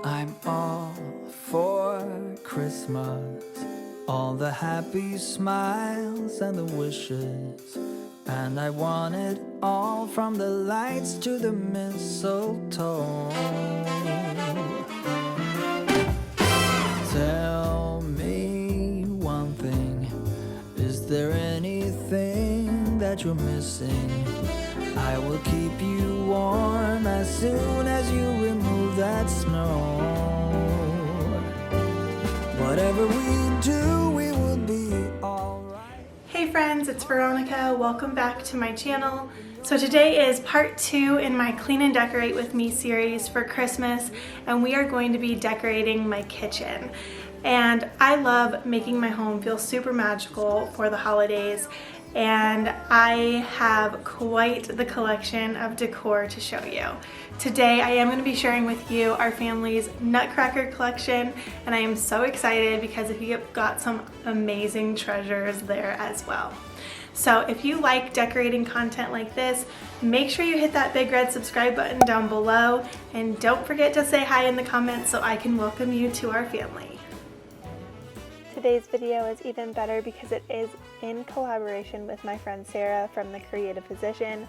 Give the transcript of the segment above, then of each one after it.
I'm all for Christmas, all the happy smiles and the wishes, and I want it all from the lights to the mistletoe. Tell me one thing, is there anything that you're missing? I will keep you warm as soon as you remove that snow. Whatever we do, we will be alright. Hey friends, it's Veronica. Welcome back to my channel. So today is part 2 in my Clean and Decorate with Me series for Christmas, and we are going to be decorating my kitchen. And I love making my home feel super magical for the holidays, and I have quite the collection of decor to show you. Today I am going to be sharing with you our family's Nutcracker collection, and I am so excited because we've got some amazing treasures there as well. So if you like decorating content like this, make sure you hit that big red subscribe button down below, and don't forget to say hi in the comments so I can welcome you to our family. Today's video is even better because it is in collaboration with my friend Sarah from The Creative Physician.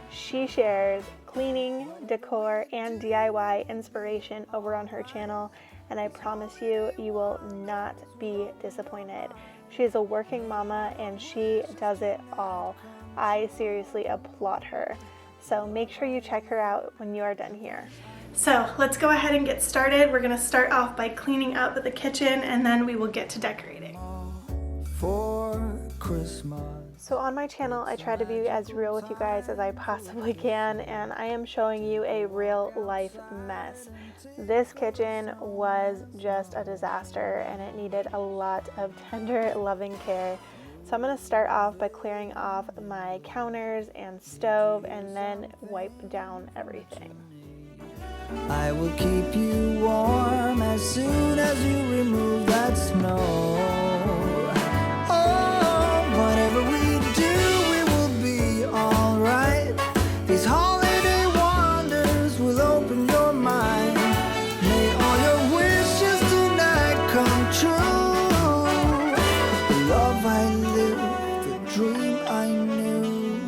She shares cleaning, decor, and DIY inspiration over on her channel, and I promise you, you will not be disappointed. She is a working mama and she does it all. I seriously applaud her. So make sure you check her out when you are done here. So let's go ahead and get started. We're gonna start off by cleaning up the kitchen, and then we will get to decorating. For Christmas. So on my channel, I try to be as real with you guys as I possibly can, and I am showing you a real life mess. This kitchen was just a disaster and it needed a lot of tender, loving care. So I'm gonna start off by clearing off my counters and stove and then wipe down everything. I will keep you warm as soon as you remove that snow. Oh, whatever we do, we will be alright. These holiday wonders will open your mind. May all your wishes tonight come true. The love I lived, the dream I knew.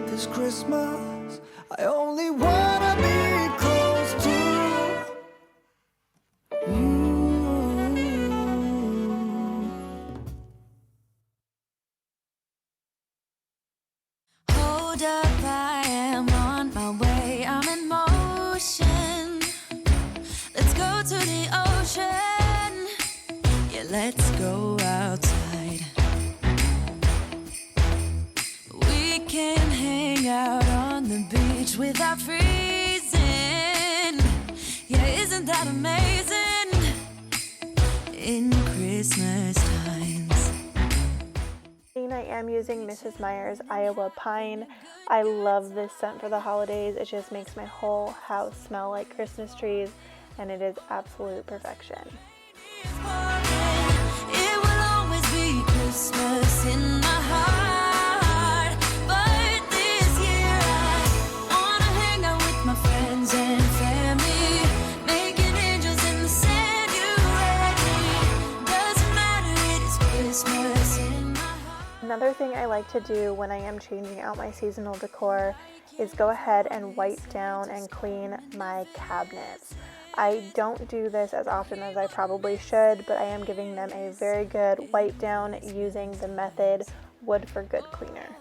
This Christmas, I only wanna be up, I am on my way, I'm in motion. Let's go to the ocean. Yeah, let's go outside. We can hang out on the beach without freezing. Yeah, isn't that amazing? In Christmas times. I am using Mrs. Meyer's Iowa Pine. I love this scent for the holidays. It just makes my whole house smell like Christmas trees, and it is absolute perfection. It will always be Christmas in my heart, but this year I wanna hang out with my friends and family, making angels in the sand. You ready? Doesn't matter, it is Christmas in my heart. Another thing I like to do when I am changing out my seasonal decor is go ahead and wipe down and clean my cabinets. I don't do this as often as I probably should, but I am giving them a very good wipe down using the method Wood for Good cleaner.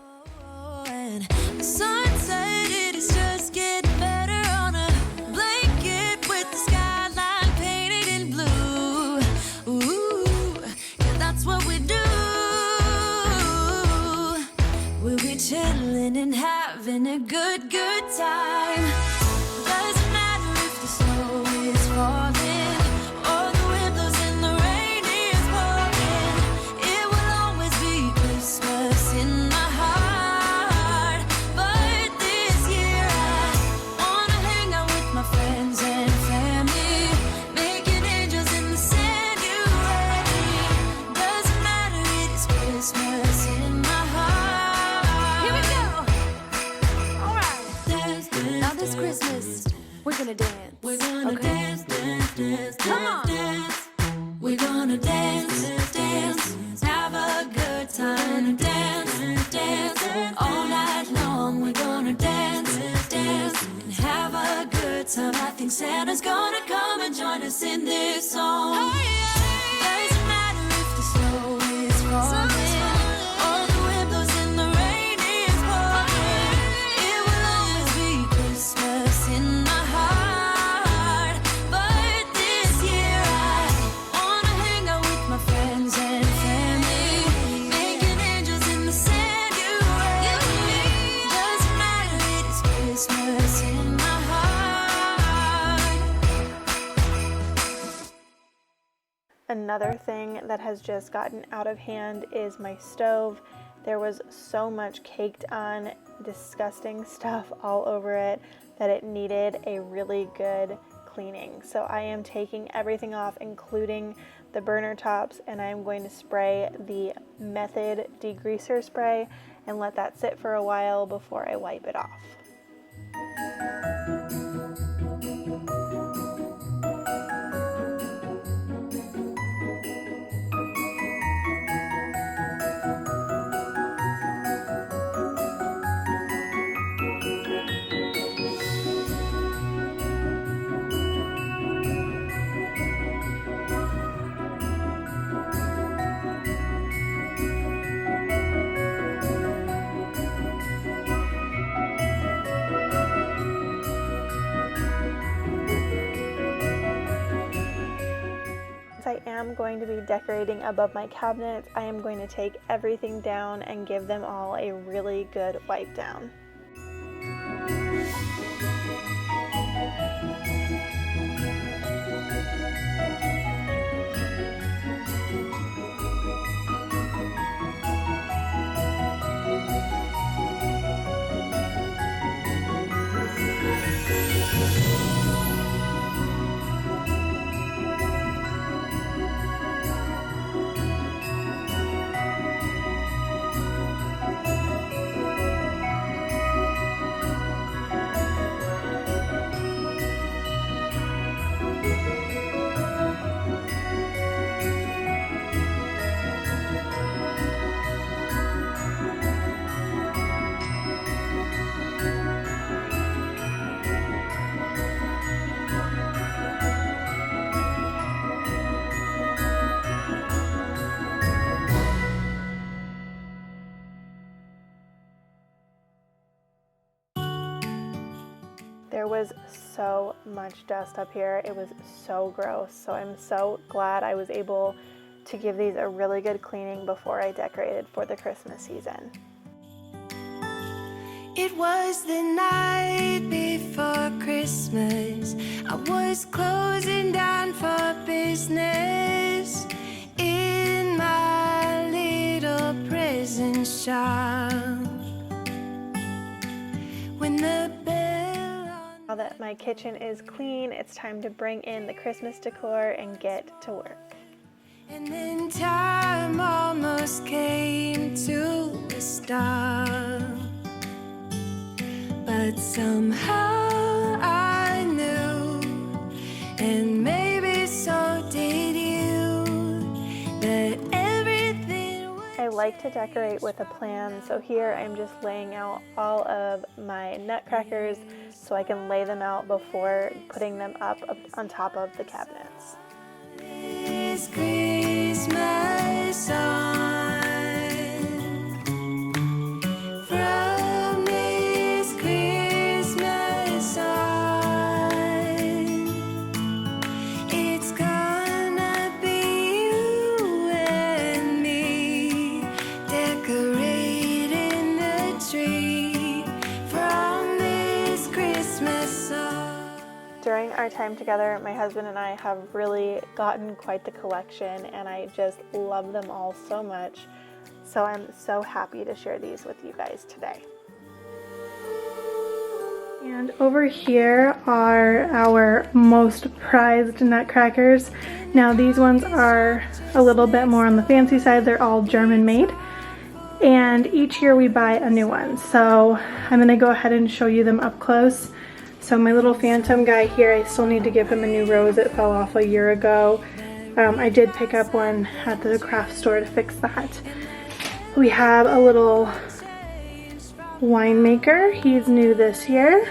The sunset, it is just getting better on a blanket with the skyline painted in blue. Ooh, yeah, that's what we do. We'll be chilling and having a good time. Doesn't matter if the snow is falling or the wind blows and the rain is pouring. It will always be Christmas in my heart. But this year I wanna hang out with my friends and family, making angels in the sand. You ready? Doesn't matter, it is Christmas in my heart. Now this Christmas, we're gonna dance. We're gonna dance. time I think Santa's gonna come and join us in this song. Doesn't matter if the snow is falling or the wind blows and the rain is pouring. It will always be Christmas in my heart. But this year I wanna hang out with my friends and family, making angels in the sanctuary. Doesn't matter, it is Christmas in my heart. Another thing that has just gotten out of hand is my stove. There was so much caked on, disgusting stuff all over it that it needed a really good cleaning. So I am taking everything off, including the burner tops, and I am going to spray the Method degreaser spray and let that sit for a while before I wipe it off. I am going to be decorating above my cabinets, I am going to take everything down and give them all a really good wipe down. There was so much dust up here. It was so gross. So I'm so glad I was able to give these a really good cleaning before I decorated for the Christmas season. It was the night before Christmas. I was closing down for business in my little prison shop. When the Now that my kitchen is clean, it's time to bring in the Christmas decor and get to work. and then time almost came to a stop, but somehow I knew, and maybe so did you, that everything would. I like to decorate with a plan, so here I'm just laying out all of my nutcrackers so I can lay them out before putting them up on top of the cabinets. This Christmas song, from this Christmas song, it's gonna be you and me decorating the tree from this Christmas song. During our time together, my husband and I have really gotten quite the collection, and I just love them all so much. So I'm so happy to share these with you guys today. And over here are our most prized nutcrackers. Now these ones are a little bit more on the fancy side. They're all German made. And each year we buy a new one. So I'm gonna go ahead and show you them up close. So my little phantom guy here, I still need to give him a new rose. It fell off a year ago. I did pick up one at the craft store to fix that. We have a little winemaker. He's new this year.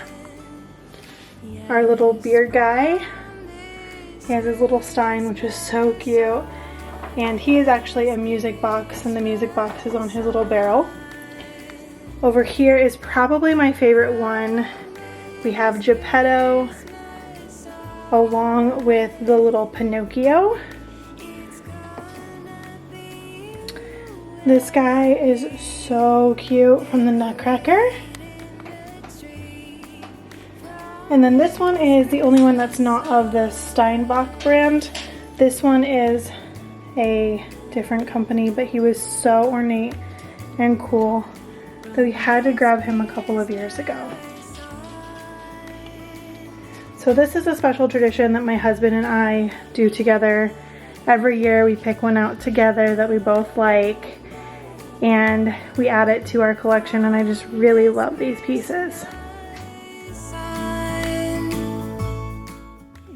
our little beer guy. He has his little stein, which is so cute. And he is actually a music box, and the music box is on his little barrel. Over here is probably my favorite one. We have Geppetto along with the little Pinocchio. This guy is so cute from the Nutcracker. And then this one is the only one that's not of the Steinbach brand. This one is a different company, but he was so ornate and cool that we had to grab him a couple of years ago. So this is a special tradition that my husband and I do together. Every year we pick one out together that we both like, and we add it to our collection, and I just really love these pieces.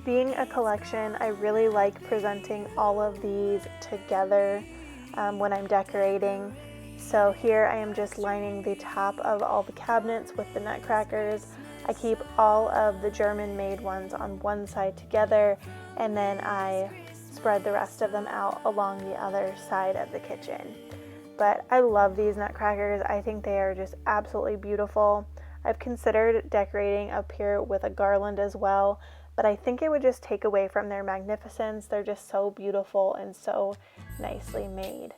Being a collection, I really like presenting all of these together when I'm decorating. So here I am just lining the top of all the cabinets with the Nutcrackers. I keep all of the German-made ones on one side together, and then I spread the rest of them out along the other side of the kitchen. But I love these Nutcrackers. I think they are just absolutely beautiful. I've considered decorating up here with a garland as well, but I think it would just take away from their magnificence. They're just so beautiful and so nicely made.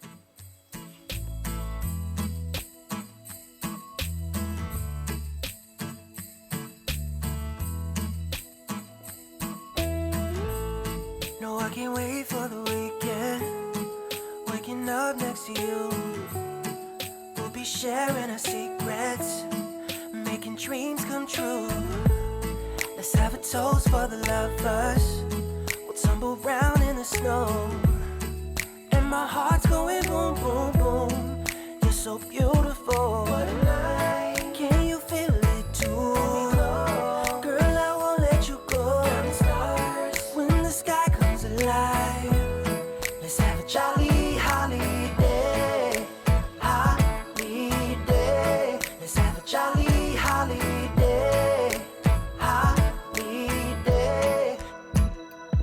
No, I can't wait for the weekend. Waking up next to you. We'll be sharing our secrets, making dreams come true. Let's have a toast for the lovers. We'll tumble round in the snow, and my heart's going boom, boom, boom. You're so beautiful. What a night. Can you feel it too? Girl, I won't let you go. When the sky comes alive, let's have a jolly holiday. Holiday. Let's have a jolly holiday. Holiday.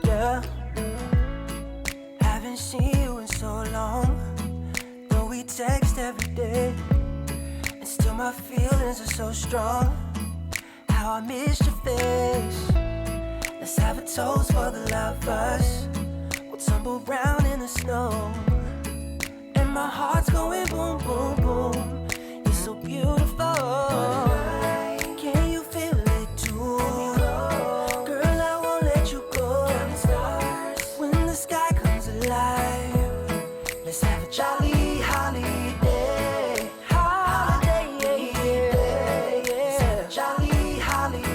Yeah. Haven't seen you in so long, though we text every day, and still my feelings are so strong. How I miss your face. Let's have a toast for the lovers. We'll tumble round in the snow, and my heart's going boom, boom, boom. You're so beautiful. Can you feel it too? Girl, I won't let you go. When the sky comes alive, let's have a jolly holiday. Holiday, yeah. Let's have a jolly holiday.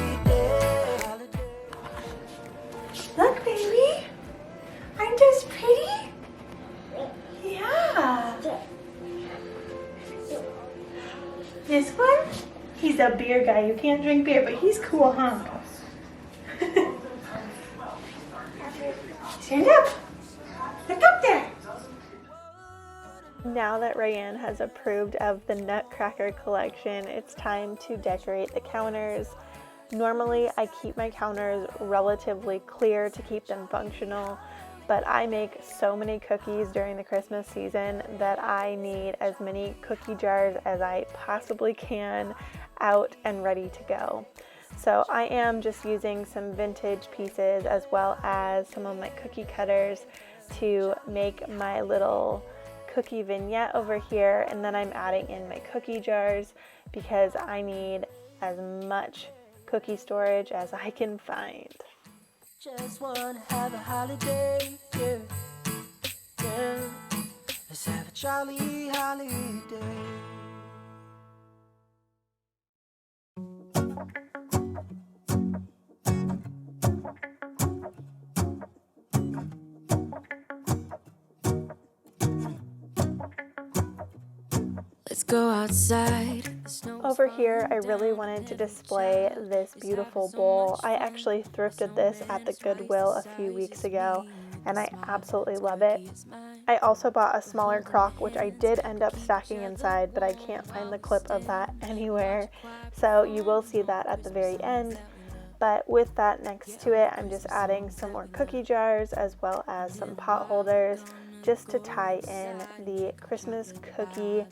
Look, baby, aren't those pretty? Yeah. This one? He's a beer guy. You can't drink beer, but he's cool, huh? Stand up. Look up there. Now that ReyAnn has approved of the Nutcracker collection, it's time to decorate the counters. Normally, I keep my counters relatively clear to keep them functional, but I make so many cookies during the Christmas season that I need as many cookie jars as I possibly can out and ready to go. So I am just using some vintage pieces as well as some of my cookie cutters to make my little cookie vignette over here, and then I'm adding in my cookie jars because I need as much cookie storage as I can find. Just wanna have a holiday, yeah, yeah. Let's have a jolly holiday. Let's go outside. Over here, I really wanted to display this beautiful bowl. I actually thrifted this at the Goodwill a few weeks ago, and I absolutely love it. I also bought a smaller crock, which I did end up stacking inside, but I can't find the clip of that anywhere, so you will see that at the very end. But with that next to it, I'm just adding some more cookie jars as well as some pot holders just to tie in the Christmas cookie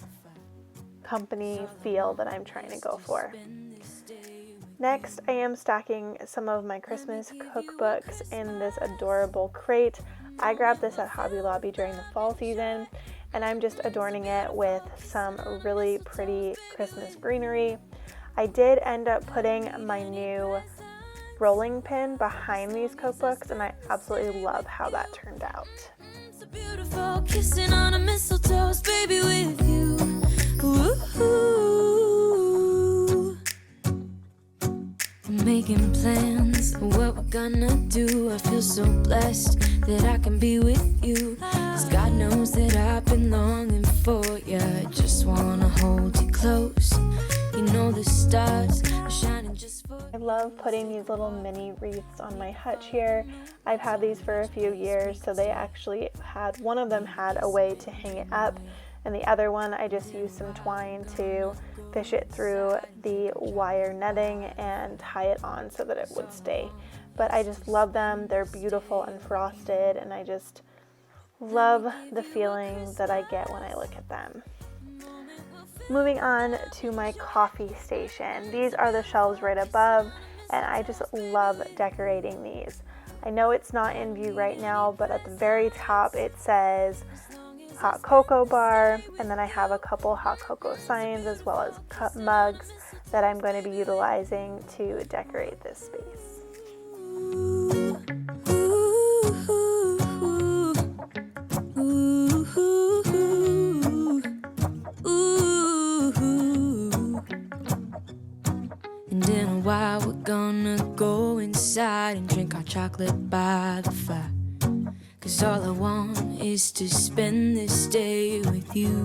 company feel that I'm trying to go for. Next, I am stacking some of my Christmas cookbooks in this adorable crate. I grabbed this at Hobby Lobby during the fall season, and I'm just adorning it with some really pretty Christmas greenery. I did end up putting my new rolling pin behind these cookbooks, and I absolutely love how that turned out. It's a beautiful kissing on a mistletoe, baby, with you. Ooh. I'm making plans of what we're gonna do. I feel so blessed that I can be with you. 'Cause God knows that I've been longing for you. I just wanna hold you close. You know the stars are shining just for you. I love putting these little mini wreaths on my hutch here. I've had these for a few years, so they actually had, one of them had a way to hang it up, and the other one I just used some twine to fish it through the wire netting and tie it on so that it would stay. But I just love them. They're beautiful and frosted, and I just love the feeling that I get when I look at them. Moving on to my coffee station. These are the shelves right above, and I just love decorating these. I know it's not in view right now, but at the very top it says hot cocoa bar, and then I have a couple hot cocoa signs as well as cup mugs that I'm going to be utilizing to decorate this space. And in a while we're gonna go inside and drink our chocolate by the fire. 'Cause all I want is to spend this day with you.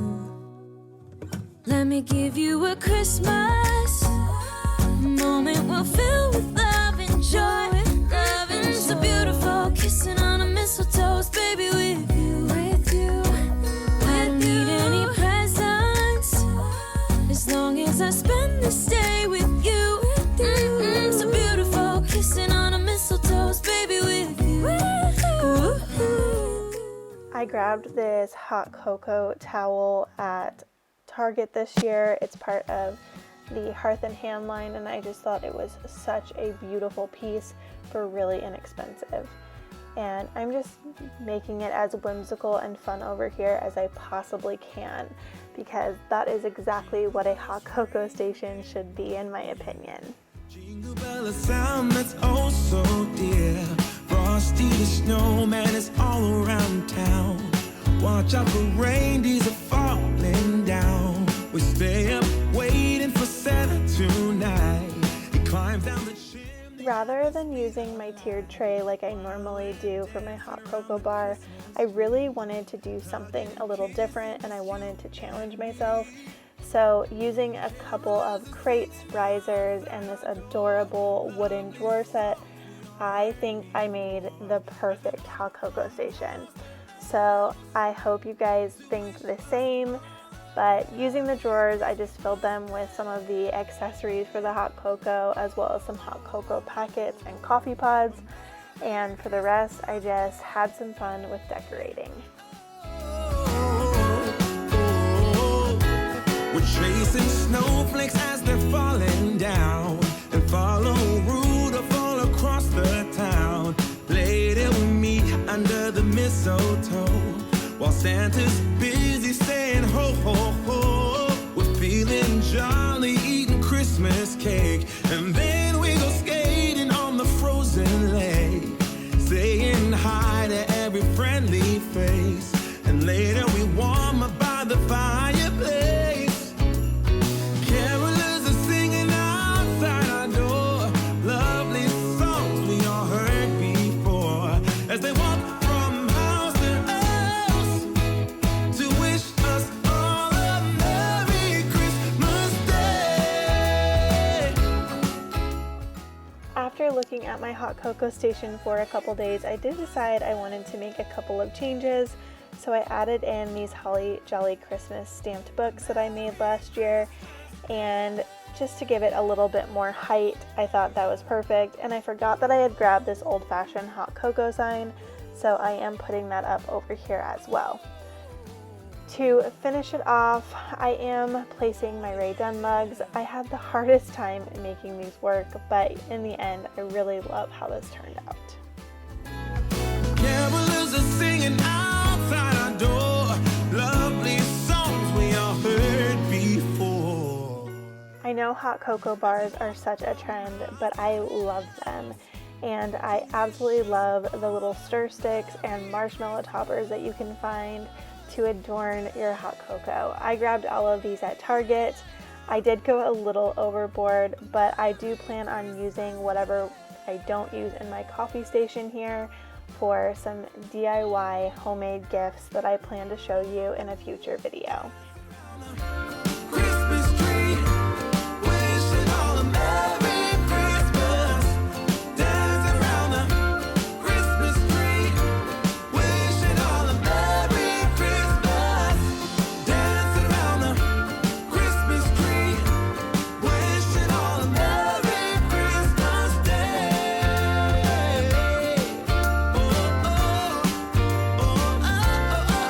Let me give you a Christmas moment we'll fill with love and joy. Loving so beautiful, kissing on a mistletoe, baby, with you. I don't need any presents as long as I spend this day with you. So beautiful, kissing on a mistletoe, baby, with you. I grabbed this hot cocoa towel at Target this year. It's part of the Hearth and Hand line, and I just thought it was such a beautiful piece for really inexpensive. And I'm just making it as whimsical and fun over here as I possibly can, because that is exactly what a hot cocoa station should be, in my opinion. Jingle bell, a sound that's oh so dear. Frosty the snowman is all around town. Watch out for reindeers are falling down. We stay up waiting for Santa tonight. He climbs down the chimney. Rather than using my tiered tray like I normally do for my hot cocoa bar, I really wanted to do something a little different, and I wanted to challenge myself. So using a couple of crates, risers, and this adorable wooden drawer set, I think I made the perfect hot cocoa station. So I hope you guys think the same, but using the drawers, I just filled them with some of the accessories for the hot cocoa, as well as some hot cocoa packets and coffee pods. And for the rest, I just had some fun with decorating. We're chasing snowflakes as they're falling down, and follow Rudolph all across the town. Later we meet under the mistletoe, while Santa's busy saying ho ho ho. We're feeling jolly, eating Christmas cake, and then we go skating on the frozen lake, saying hi to every friendly face, and later we warm up by the fireplace. Carolers are singing outside our door, lovely songs we all heard before, as they walk from house to house to wish us all a Merry Christmas Day. After looking at my hot cocoa station for a couple days, I did decide I wanted to make a couple of changes. So I added in these Holly Jolly Christmas stamped books that I made last year, and just to give it a little bit more height, I thought that was perfect. And I forgot that I had grabbed this old-fashioned hot cocoa sign, so I am putting that up over here as well. To finish it off, I am placing my ReyAnn mugs. I had the hardest time making these work, but in the end, I really love how this turned out. Carolers are singing outside our door, lovely songs we all heard before. I know hot cocoa bars are such a trend, but I love them. And I absolutely love the little stir sticks and marshmallow toppers that you can find to adorn your hot cocoa. I grabbed all of these at Target. I did go a little overboard, but I do plan on using whatever I don't use in my coffee station here for some DIY homemade gifts that I plan to show you in a future video. Christmas tree, wishing all a Merry Christmas. Dance around the Christmas tree, wishing all a Merry Christmas. Dance around the Christmas tree, wishing all a Merry Christmas Day. Oh, oh, oh, oh, oh, oh, oh.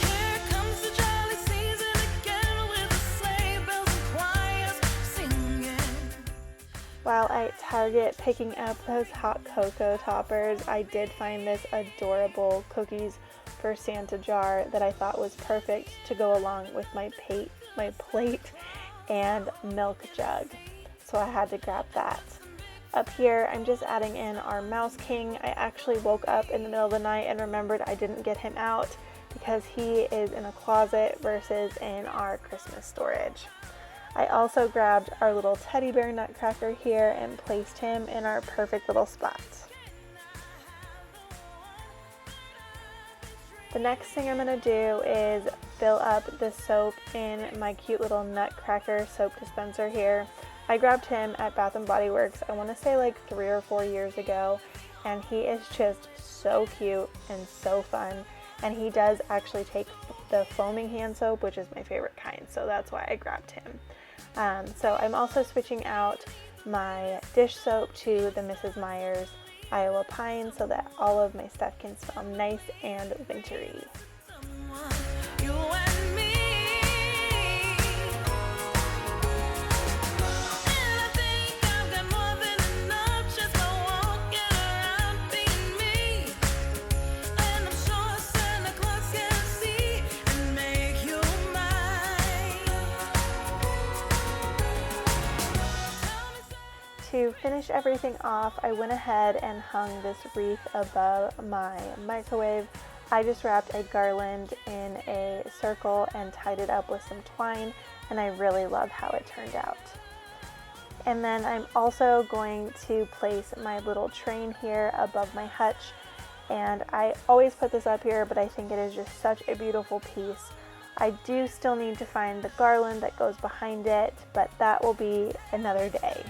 Here comes the jolly season again with the sleigh bells and choirs singing. While at Target picking up those hot cocoa toppers, I did find this adorable cookies for Santa jar that I thought was perfect to go along with my plate and milk jug. So I had to grab that. Up here, I'm just adding in our Mouse King. I actually woke up in the middle of the night and remembered I didn't get him out because he is in a closet versus in our Christmas storage. I also grabbed our little teddy bear nutcracker here and placed him in our perfect little spot. The next thing I'm going to do is fill up the soap in my cute little nutcracker soap dispenser here. I grabbed him at Bath & Body Works, I want to say like 3 or 4 years ago, and he is just so cute and so fun. And he does actually take the foaming hand soap, which is my favorite kind, so that's why I grabbed him. So I'm also switching out my dish soap to the Mrs. Meyer's Iowa Pine so that all of my stuff can smell nice and wintry. You and me. And I think I've got more than enough just for walking around being me. And I'm sure Santa Claus can see and make you mine. To finish everything off, I went ahead and hung this wreath above my microwave. I just wrapped a garland in a circle and tied it up with some twine, and I really love how it turned out. And then I'm also going to place my little train here above my hutch, and I always put this up here, but I think it is just such a beautiful piece. I do still need to find the garland that goes behind it, but that will be another day.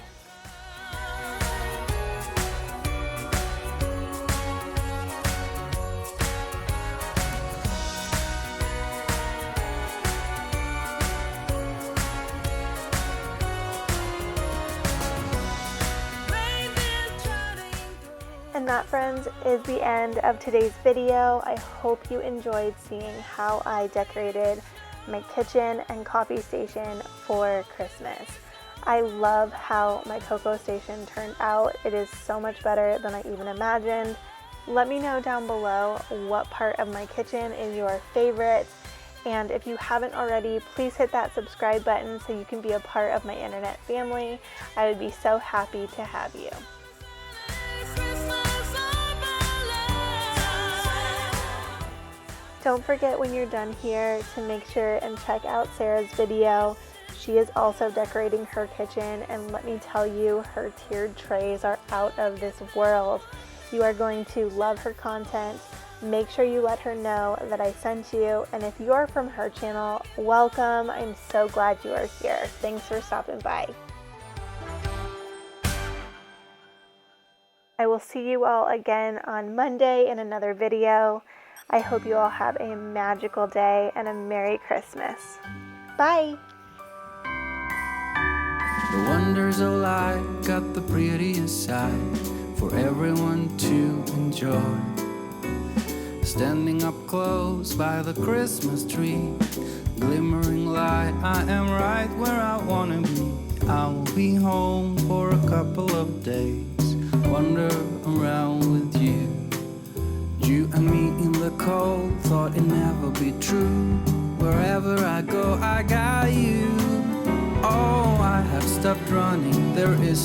And that, friends, is the end of today's video. I hope you enjoyed seeing how I decorated my kitchen and coffee station for Christmas. I love how my cocoa station turned out. It is so much better than I even imagined. Let me know down below what part of my kitchen is your favorite. And if you haven't already, please hit that subscribe button so you can be a part of my internet family. I would be so happy to have you. Don't forget when you're done here to make sure and check out Sarah's video. she is also decorating her kitchen, and let me tell you, her tiered trays are out of this world. You are going to love her content. Make sure you let her know that I sent you, and if you are from her channel, welcome. I'm so glad you are here. Thanks for stopping by. I will see you all again on Monday in another video. I hope you all have a magical day and a Merry Christmas. Bye! The wonders of life got the prettiest side for everyone to enjoy. Standing up close by the Christmas tree, glimmering light, I am right where I wanna be. I will be home for a couple of days, wander around with you. You and me in the cold, thought it'd never be true. Wherever I go, I got you. Oh, I have stopped running, there is